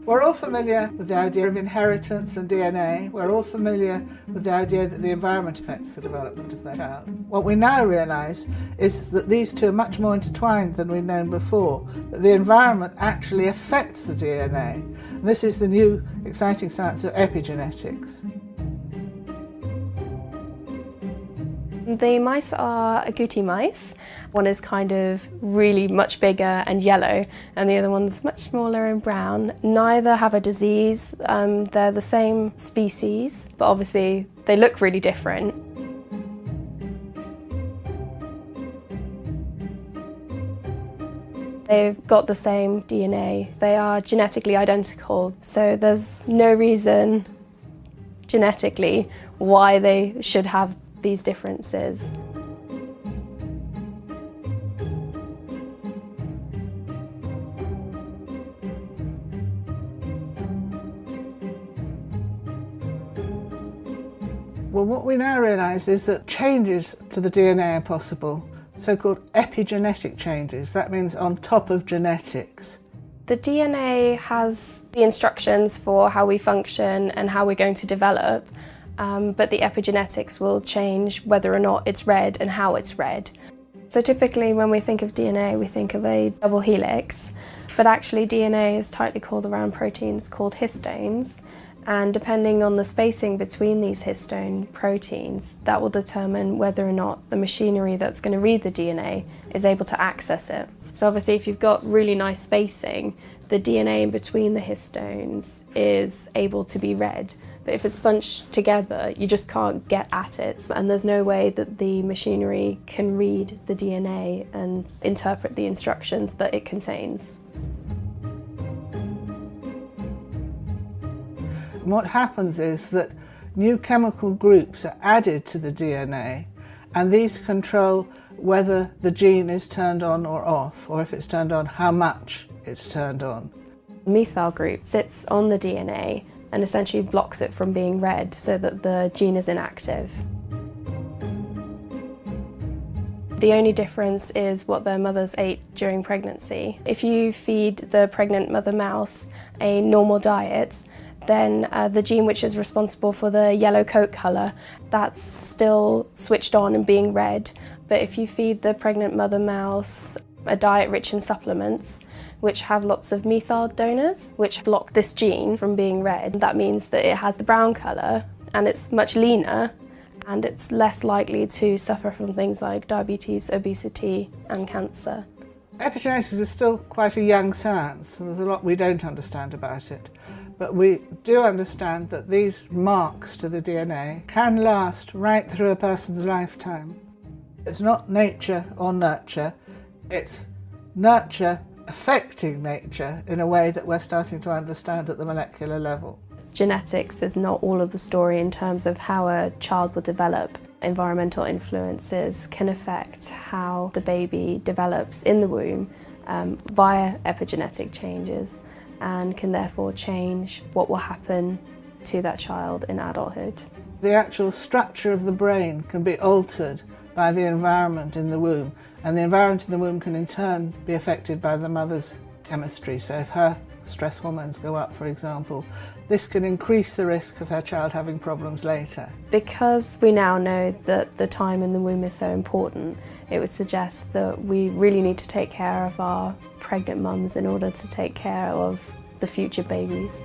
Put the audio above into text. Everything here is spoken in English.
We're all familiar with the idea of inheritance and DNA. We're all familiar with the idea that the environment affects the development of the child. What we now realise is that these two are much more intertwined than we'd known before, that the environment actually affects the DNA. And this is the new exciting science of epigenetics. The mice are agouti mice. One is kind of really much bigger and yellow, and the other one's much smaller and brown. Neither have a disease. They're the same species, but obviously they look really different. They've got the same DNA. They are genetically identical, so there's no reason genetically why they should have these differences. Well, what we now realise is that changes to the DNA are possible, so-called epigenetic changes. That means on top of genetics. The DNA has the instructions for how we function and how we're going to develop, but the epigenetics will change whether or not it's read and how it's read. So typically when we think of DNA, we think of a double helix, but actually DNA is tightly coiled around proteins called histones, and depending on the spacing between these histone proteins, that will determine whether or not the machinery that's going to read the DNA is able to access it. So obviously if you've got really nice spacing, the DNA in between the histones is able to be read. But if it's bunched together, you just can't get at it, and there's no way that the machinery can read the DNA and interpret the instructions that it contains. And what happens is that new chemical groups are added to the DNA, and these control whether the gene is turned on or off, or if it's turned on, how much it's turned on. The methyl group sits on the DNA and essentially blocks it from being read so that the gene is inactive. The only difference is what their mothers ate during pregnancy. If you feed the pregnant mother mouse a normal diet, then the gene which is responsible for the yellow coat colour, that's still switched on and being read. But if you feed the pregnant mother mouse a diet rich in supplements, which have lots of methyl donors, which block this gene from being read, that means that it has the brown colour and it's much leaner, and it's less likely to suffer from things like diabetes, obesity and cancer. Epigenetics is still quite a young science, and there's a lot we don't understand about it. But we do understand that these marks to the DNA can last right through a person's lifetime. It's not nature or nurture, it's nurture affecting nature in a way that we're starting to understand at the molecular level. Genetics is not all of the story in terms of how a child will develop. Environmental influences can affect how the baby develops in the womb via epigenetic changes, and can therefore change what will happen to that child in adulthood. The actual structure of the brain can be altered by the environment in the womb, and the environment in the womb can in turn be affected by the mother's chemistry. So if her stress hormones go up, for example, this can increase the risk of her child having problems later. Because we now know that the time in the womb is so important, it would suggest that we really need to take care of our pregnant mums in order to take care of the future babies.